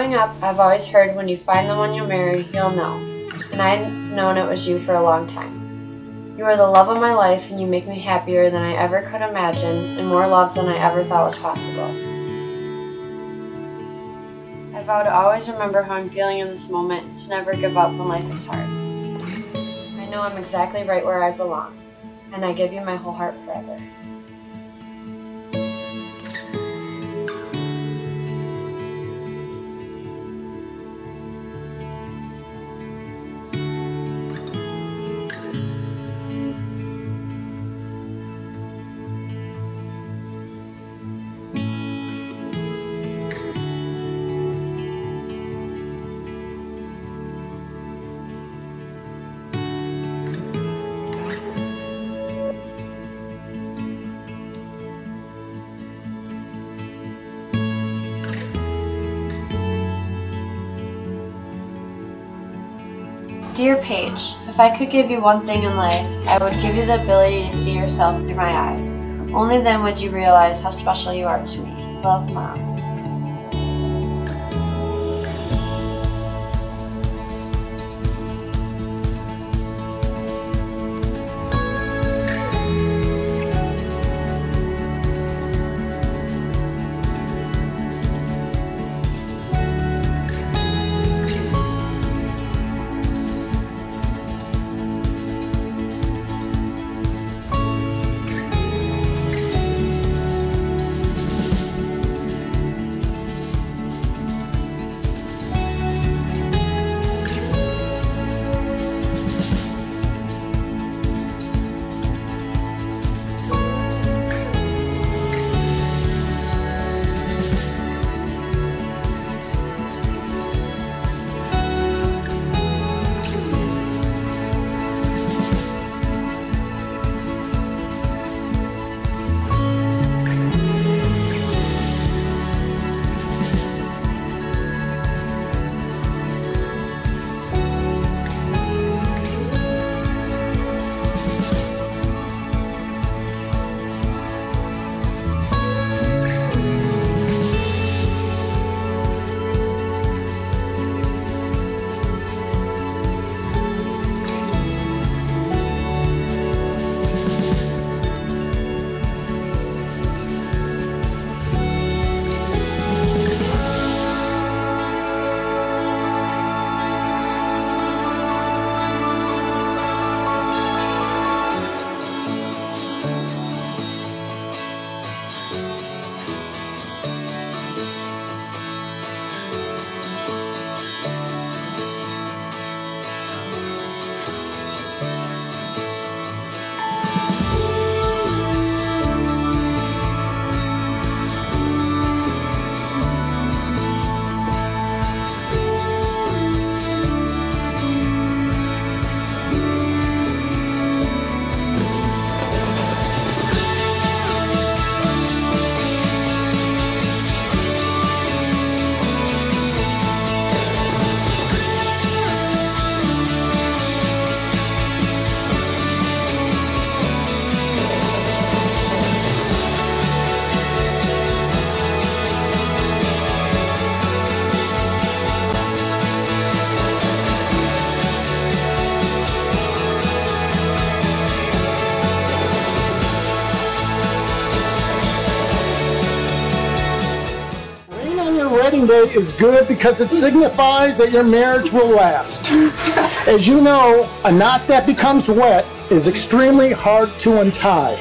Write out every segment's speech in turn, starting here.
Growing up, I've always heard when you find the one you'll marry, you'll know. And I've known it was you for a long time. You are the love of my life, and you make me happier than I ever could imagine, and more love than I ever thought was possible. I vow to always remember how I'm feeling in this moment, to never give up when life is hard. I know I'm exactly right where I belong, and I give you my whole heart forever. Dear Paige, if I could give you one thing in life, I would give you the ability to see yourself through my eyes. Only then would you realize how special you are to me. Love, Mom. Wedding day is good because it signifies that your marriage will last. As you know, a knot that becomes wet is extremely hard to untie.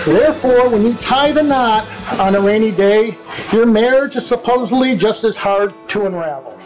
Therefore, when you tie the knot on a rainy day, your marriage is supposedly just as hard to unravel.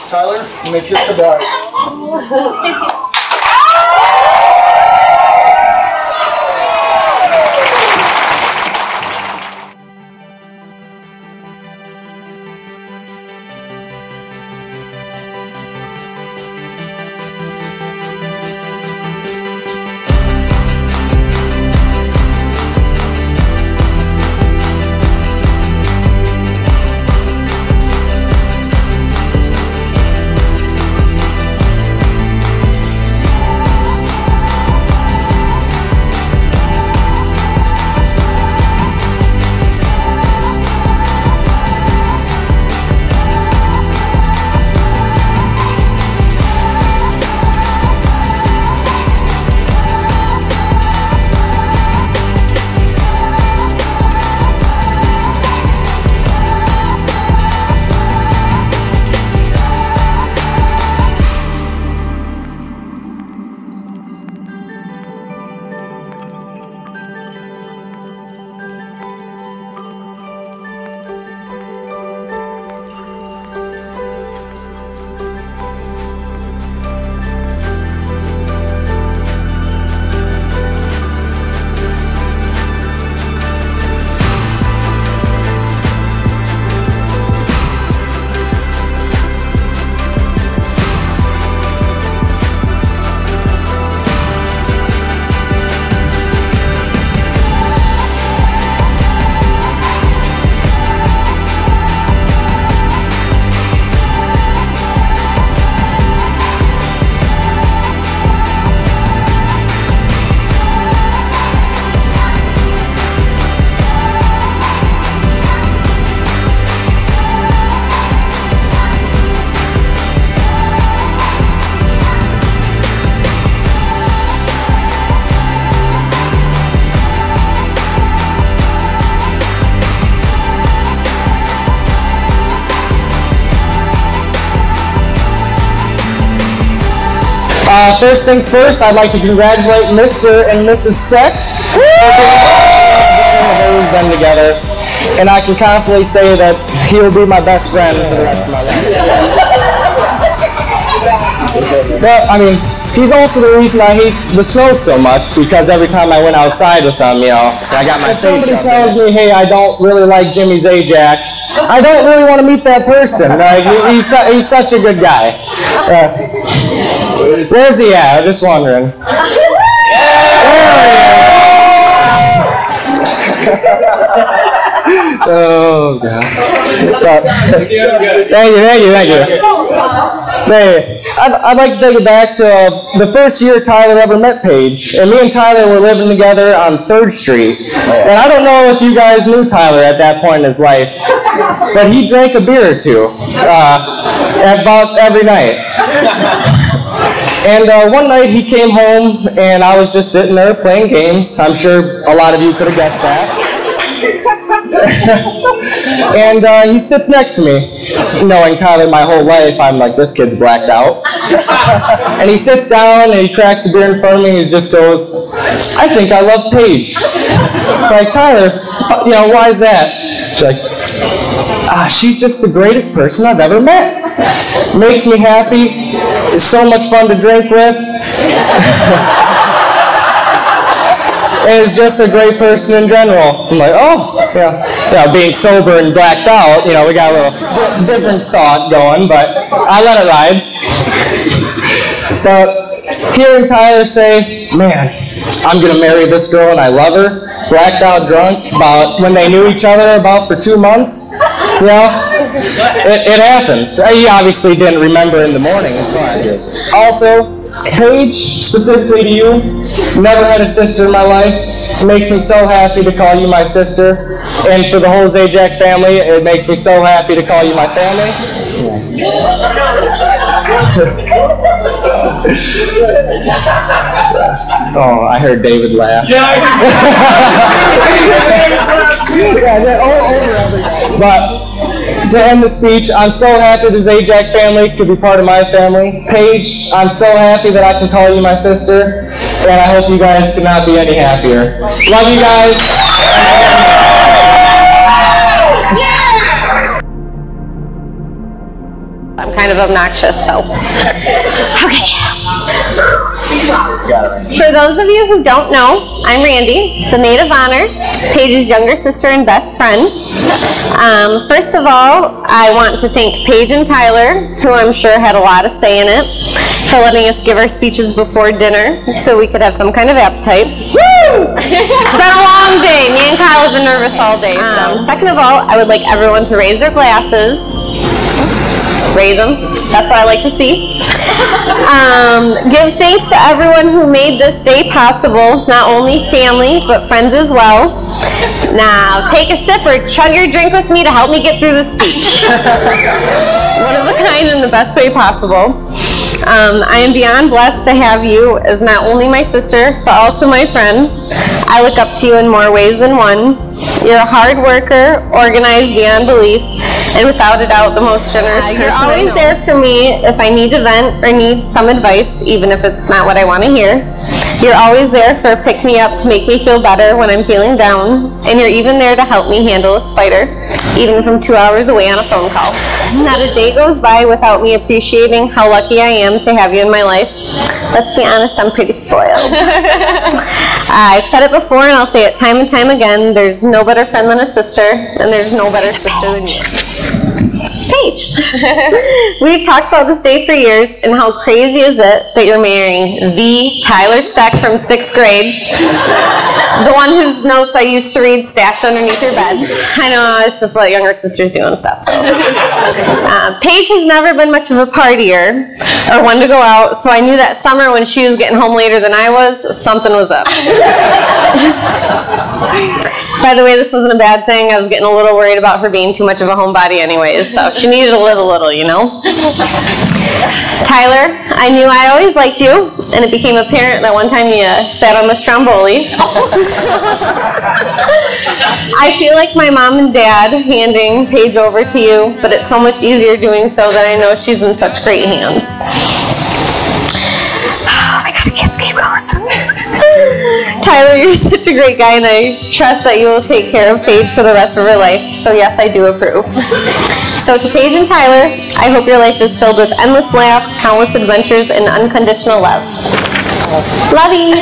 Tyler, make this to bride. First things first, I'd like to congratulate Mr. and Mrs. Stec. We've been together, and I can confidently say that he will be my best friend for the rest of my life. But, I mean, he's also the reason I hate the snow so much, because every time I went outside with him, you know, I got my face shoved in. If somebody tells me, hey, I don't really like Jimmy Zajac, I don't really want to meet that person. Like, he's such a good guy. Where's he at? I'm just wondering. Oh, God. Thank you. Hey, I'd like to take it back to the first year Tyler ever met Paige. And me and Tyler were living together on 3rd Street. And I don't know if you guys knew Tyler at that point in his life, but he drank a beer or two about every night. And one night he came home, and I was just sitting there playing games. I'm sure a lot of you could have guessed that. And he sits next to me. Knowing Tyler my whole life, I'm like, this kid's blacked out. And he sits down, and he cracks a beer in front of me, and he just goes, I think I love Paige. I'm like, Tyler, you know, why is that? She's like, she's just the greatest person I've ever met. Makes me happy. Is so much fun to drink with. And is just a great person in general. I'm like, oh, yeah. Being sober and blacked out, you know, we got a little different thought going, but I let it ride. But hearing Tyler say, man, I'm going to marry this girl and I love her, blacked out drunk, about when they knew each other about for 2 months, you know, it happens. He obviously didn't remember in the morning. Also, Paige, specifically to you, never had a sister in my life. It makes me so happy to call you my sister. And for the whole Zajac family, it makes me so happy to call you my family. Oh, I heard David laugh. But to end the speech, I'm so happy the Zajac family could be part of my family. Paige, I'm so happy that I can call you my sister, and I hope you guys could not be any happier. Love you guys. I'm kind of obnoxious, so. Okay. For those of you who don't know, I'm Randy, the maid of honor, Paige's younger sister and best friend. First of all, I want to thank Paige and Tyler, who I'm sure had a lot of say in it, for letting us give our speeches before dinner so we could have some kind of appetite. Woo! It's been a long day. Me and Kyle have been nervous all day. Second of all, I would like everyone to raise their glasses. Raise them. That's what I like to see. Give thanks to everyone who made this day possible, not only family, but friends as well. Now, take a sip or chug your drink with me to help me get through the speech. One of a kind in the best way possible. I am beyond blessed to have you as not only my sister, but also my friend. I look up to you in more ways than one. You're a hard worker, organized beyond belief, and without a doubt, the most generous person I know. You're always there for me if I need to vent or need some advice, even if it's not what I want to hear. You're always there for a pick-me-up to make me feel better when I'm feeling down, and you're even there to help me handle a spider, even from 2 hours away on a phone call. Not a day goes by without me appreciating how lucky I am to have you in my life. Let's be honest, I'm pretty spoiled. I've said it before and I'll say it time and time again, there's no better friend than a sister, and there's no better sister than you. Paige. We've talked about this day for years, and how crazy is it that you're marrying the Tyler Stec from 6th grade, the one whose notes I used to read stashed underneath your bed. I know, it's just what younger sisters do and stuff. So, Paige has never been much of a partier or one to go out, so I knew that summer when she was getting home later than I was, something was up. By the way, this wasn't a bad thing. I was getting a little worried about her being too much of a homebody anyways, so she needed a little, you know. Tyler, I knew I always liked you, and it became apparent that one time you sat on the stromboli. I feel like my mom and dad handing Paige over to you, but it's so much easier doing so that I know she's in such great hands. Tyler, you're such a great guy, and I trust that you will take care of Paige for the rest of her life. So yes, I do approve. So to Paige and Tyler, I hope your life is filled with endless laughs, countless adventures, and unconditional love. Love you.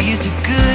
Is a good